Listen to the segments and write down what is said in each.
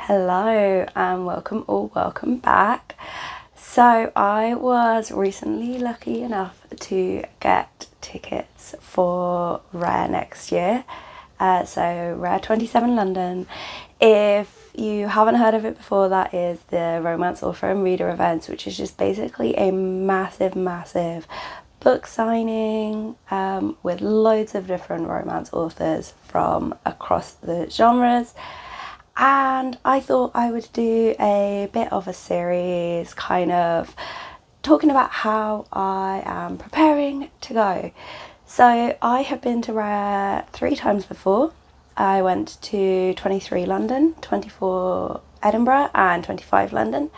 Hello and welcome back. So I was recently lucky enough to get tickets for RARE next year. So RARE27 London. If you haven't heard of it before, that is the romance author and reader events, which is just basically a massive book signing with loads of different romance authors from across the genres. And I thought I would do a bit of a series kind of talking about how I am preparing to go. So I have been to RARE 3 times before. I went to 23 London, 24 Edinburgh and 25 London.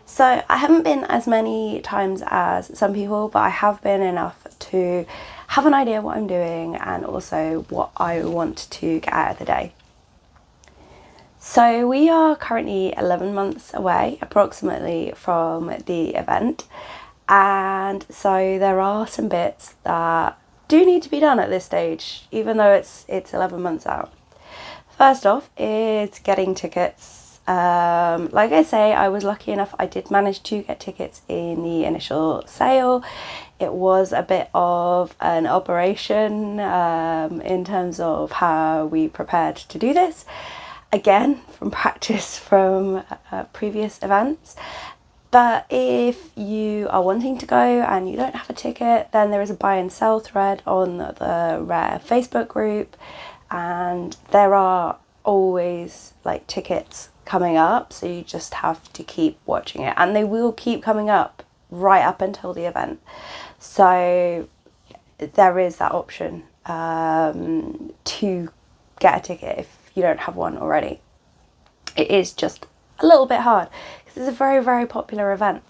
So I haven't been as many times as some people, but I have been enough to have an idea what I'm doing and also what I want to get out of the day. So we are currently 11 months away approximately from the event, and so there are some bits that do need to be done at this stage, even though it's 11 months out. First off is getting tickets. Like I say, I was lucky enough, I did manage to get tickets in the initial sale. It was a bit of an operation in terms of how we prepared to do this. Again, from practice from previous events. But if you are wanting to go and you don't have a ticket, then there is a buy and sell thread on the RARE Facebook group, and there are always like tickets coming up, so you just have to keep watching it, and they will keep coming up right up until the event. So there is that option to get a ticket if you don't have one already. It is just a little bit hard because it's a very popular event.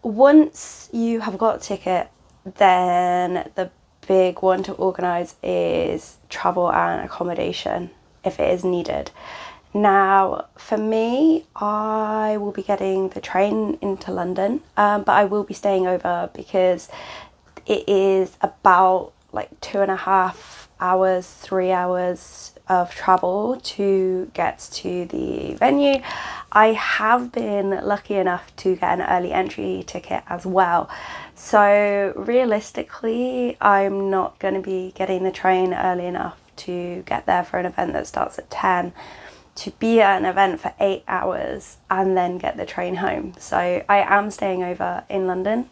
Once you have got a ticket, then the big one to organise is travel and accommodation if it is needed. Now for me, I will be getting the train into London, but I will be staying over because it is about like 2.5 hours, 3 hours of travel to get to the venue. I have been lucky enough to get an early entry ticket as well. So realistically, I'm not going to be getting the train early enough to get there for an event that starts at 10, to be at an event for 8 hours and then get the train home. So I am staying over in London,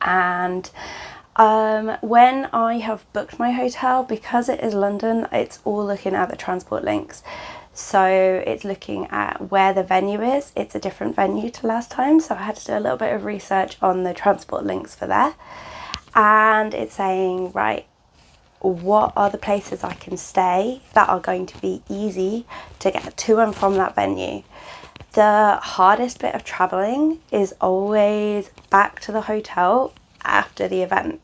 and when I have booked my hotel, because it is London, it's all looking at the transport links. So it's looking at where the venue is. It's a different venue to last time, so I had to do a little bit of research on the transport links for there. And it's saying, right, what are the places I can stay that are going to be easy to get to and from that venue. The hardest bit of travelling is always back to the hotel after the event.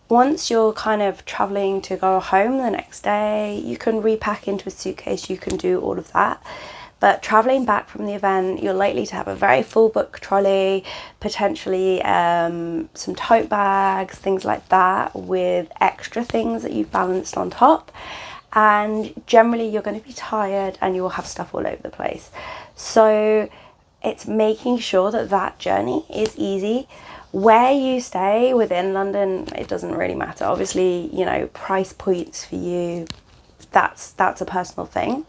Once you're kind of travelling to go home the next day, you can repack into a suitcase, you can do all of that. But travelling back from the event, you're likely to have a very full book trolley, potentially some tote bags, things like that, with extra things that you've balanced on top. And generally you're going to be tired and you will have stuff all over the place. So it's making sure that that journey is easy. Where you stay within London, it doesn't really matter. Obviously, you know, price points for you, that's a personal thing.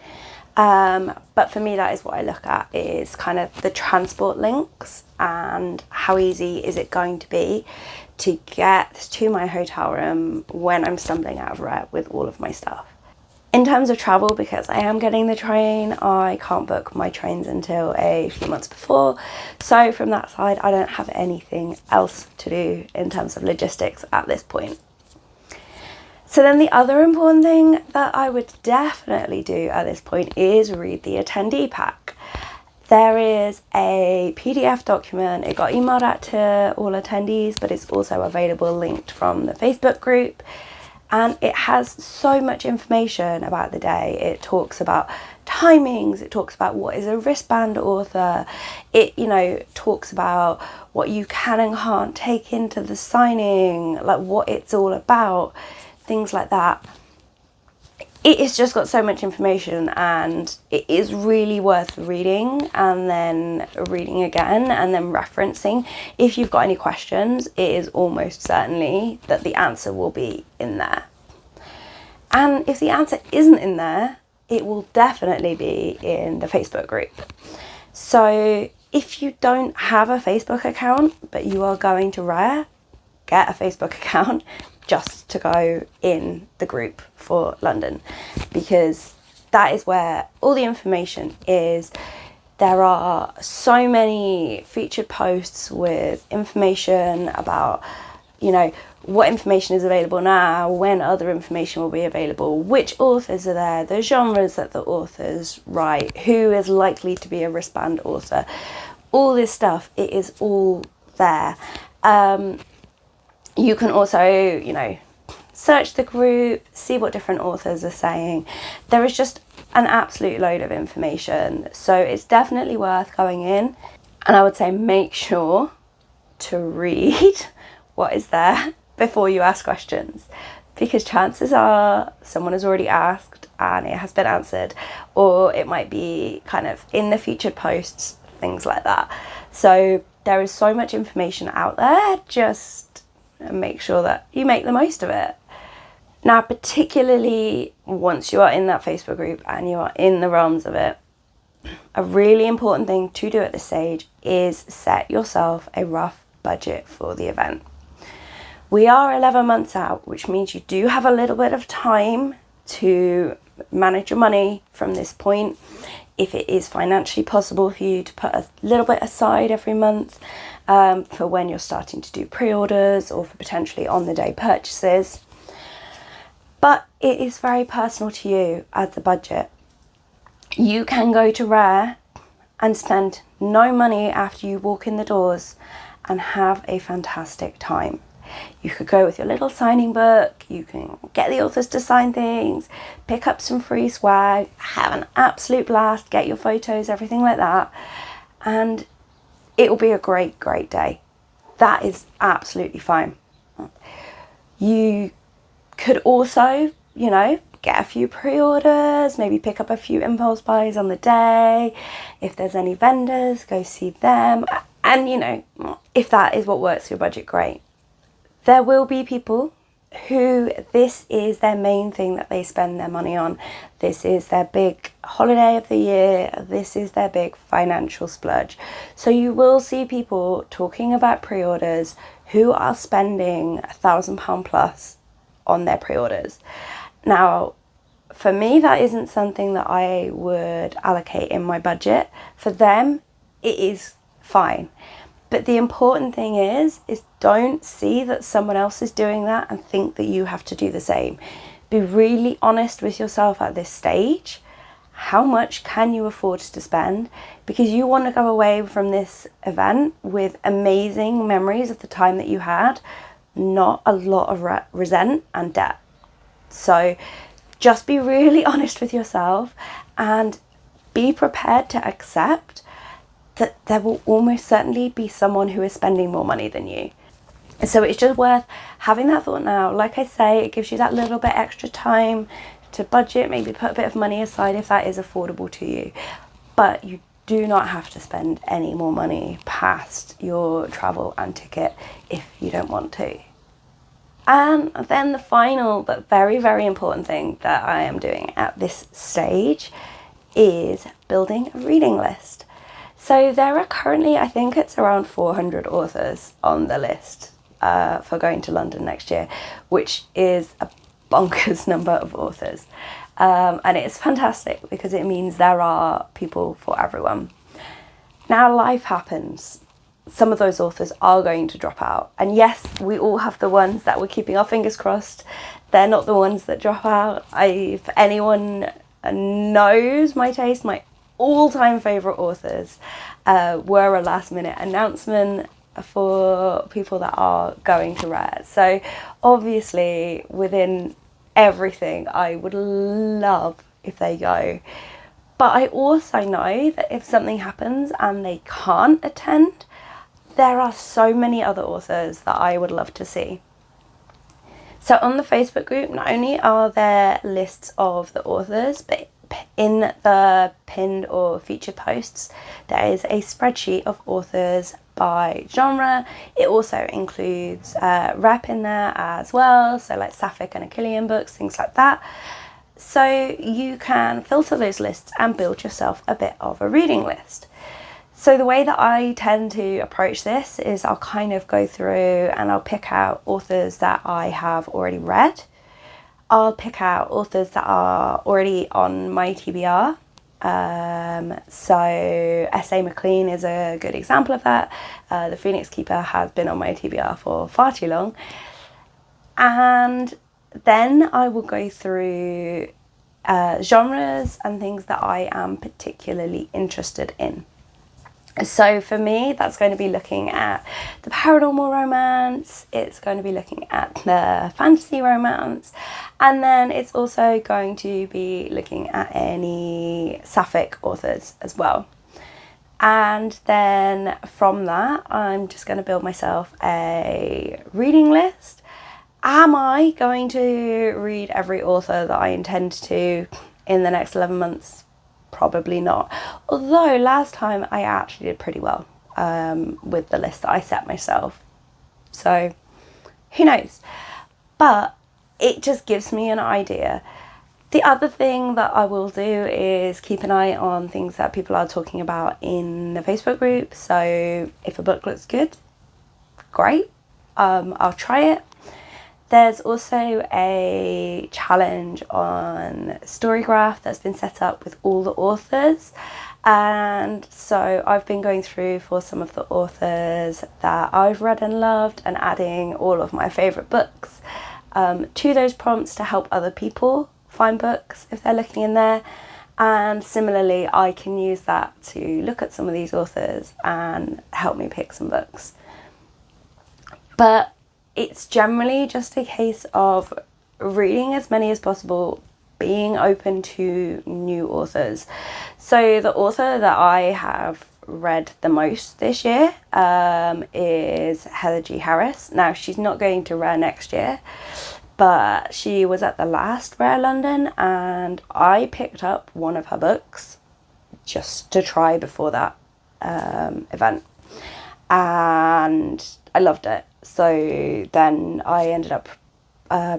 But for me, that is what I look at, is kind of the transport links and how easy is it going to be to get to my hotel room when I'm stumbling out of RARE with all of my stuff. In terms of travel, because I am getting the train, I can't book my trains until a few months before. So from that side, I don't have anything else to do in terms of logistics at this point. So then the other important thing that I would definitely do at this point is read the attendee pack. There is a PDF document. It got emailed out to all attendees, but it's also available linked from the Facebook group. And it has so much information about the day. It talks about timings, it talks about what is a wristband author, it, you know, talks about what you can and can't take into the signing, like what it's all about, things like that. it has just got so much information, and it is really worth reading and then reading again and then referencing. If you've got any questions, it is almost certainly that the answer will be in there. And if the answer isn't in there, it will definitely be in the Facebook group. So if you don't have a Facebook account, but you are going to RARE, get a Facebook account just to go in the group for London, because that is where all the information is. There are so many featured posts with information about, you know, what information is available now, when other information will be available, which authors are there, the genres that the authors write, who is likely to be a wristband author, all this stuff, it is all there. You can also, you know, search the group, see what different authors are saying. There is just an absolute load of information. So it's definitely worth going in. And I would say make sure to read what is there before you ask questions, because chances are someone has already asked and it has been answered, or it might be kind of in the featured posts, things like that. So there is so much information out there, just make sure that you make the most of it. Now, particularly once you are in that Facebook group and you are in the realms of it, a really important thing to do at this stage is set yourself a rough budget for the event. We are 11 months out, which means you do have a little bit of time to manage your money from this point. If it is financially possible for you to put a little bit aside every month for when you're starting to do pre-orders or for potentially on-the-day purchases. But it is very personal to you as the budget. You can go to RARE and spend no money after you walk in the doors and have a fantastic time. You could go with your little signing book, you can get the authors to sign things, pick up some free swag, have an absolute blast, get your photos, everything like that, and it will be a great, great day. That is absolutely fine. You could also, you know, get a few pre-orders, maybe pick up a few impulse buys on the day. If there's any vendors, go see them. And, you know, if that is what works for your budget, great. There will be people who this is their main thing that they spend their money on. This is their big holiday of the year. This is their big financial splurge. So you will see people talking about pre-orders who are spending £1,000 plus on their pre-orders. Now, for me, that isn't something that I would allocate in my budget. For them, it is fine. But the important thing is don't see that someone else is doing that and think that you have to do the same. Be really honest with yourself at this stage. How much can you afford to spend? Because you want to go away from this event with amazing memories of the time that you had, not a lot of resent and debt. So just be really honest with yourself and be prepared to accept that there will almost certainly be someone who is spending more money than you. So it's just worth having that thought now. Like I say, it gives you that little bit extra time to budget, maybe put a bit of money aside if that is affordable to you. But you do not have to spend any more money past your travel and ticket if you don't want to. And then the final but very, very important thing that I am doing at this stage is building a reading list. So there are currently, I think it's around 400 authors on the list for going to London next year, which is a bonkers number of authors. And it's fantastic because it means there are people for everyone. Now, life happens. Some of those authors are going to drop out. And yes, we all have the ones that we're keeping our fingers crossed. They're not the ones that drop out. If anyone knows my taste, my all-time favourite authors were a last-minute announcement for people that are going to RARE. So obviously within everything I would love if they go, but I also know that if something happens and they can't attend, there are so many other authors that I would love to see. So on the Facebook group, not only are there lists of the authors, but in the pinned or featured posts, there is a spreadsheet of authors by genre. It also includes rep in there as well, so like Sapphic and Achillean books, things like that. So you can filter those lists and build yourself a bit of a reading list. So the way that I tend to approach this is I'll kind of go through and I'll pick out authors that I have already read. I'll pick out authors that are already on my TBR. So S.A. McLean is a good example of that. The Phoenix Keeper has been on my TBR for far too long. And then I will go through genres and things that I am particularly interested in. So for me, that's going to be looking at the paranormal romance, it's going to be looking at the fantasy romance, and then it's also going to be looking at any Sapphic authors as well. And then from that, I'm just going to build myself a reading list. Am I going to read every author that I intend to in the next 11 months? Probably not. Although last time I actually did pretty well with the list that I set myself. So who knows? But it just gives me an idea. The other thing that I will do is keep an eye on things that people are talking about in the Facebook group. So if a book looks good, great. I'll try it. There's also a challenge on Storygraph that's been set up with all the authors, and so I've been going through for some of the authors that I've read and loved and adding all of my favourite books to those prompts to help other people find books if they're looking in there. And similarly, I can use that to look at some of these authors and help me pick some books. But it's generally just a case of reading as many as possible, being open to new authors. So the author that I have read the most this year is Heather G. Harris. Now, she's not going to RARE next year, but she was at the last RARE London and I picked up one of her books just to try before that event, and I loved it. So then I ended up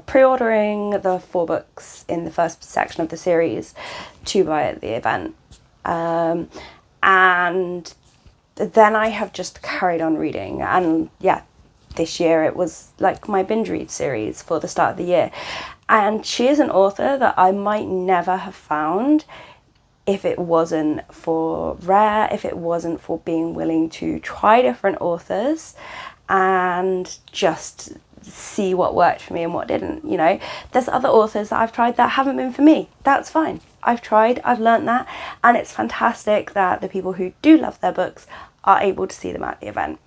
pre-ordering the 4 books in the first section of the series to buy at the event. And then I have just carried on reading. And yeah, this year it was like my binge read series for the start of the year. And she is an author that I might never have found if it wasn't for RARE, if it wasn't for being willing to try different authors and just see what worked for me and what didn't. You know, there's other authors that I've tried that haven't been for me. That's fine. I've tried, I've learnt that, and it's fantastic that the people who do love their books are able to see them at the event.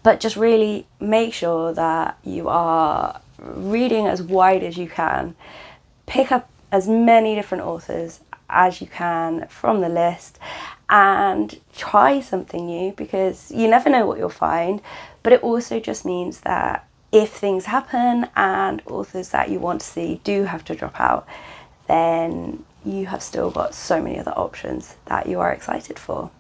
But just really make sure that you are reading as wide as you can. Pick up as many different authors as you can from the list and try something new, because you never know what you'll find. But it also just means that if things happen and authors that you want to see do have to drop out, then you have still got so many other options that you are excited for.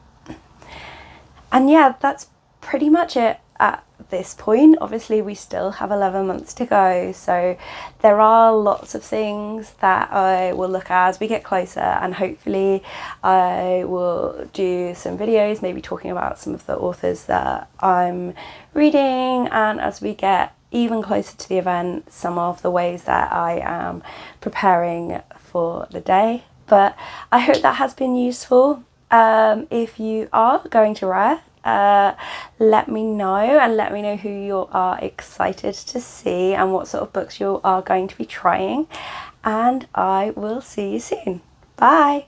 And yeah, that's pretty much it at this point. Obviously we still have 11 months to go, so there are lots of things that I will look at as we get closer, and hopefully I will do some videos maybe talking about some of the authors that I'm reading, and as we get even closer to the event, some of the ways that I am preparing for the day. But I hope that has been useful. If you are going to RARE, let me know, and let me know who you are excited to see and what sort of books you are going to be trying, and I will see you soon. Bye.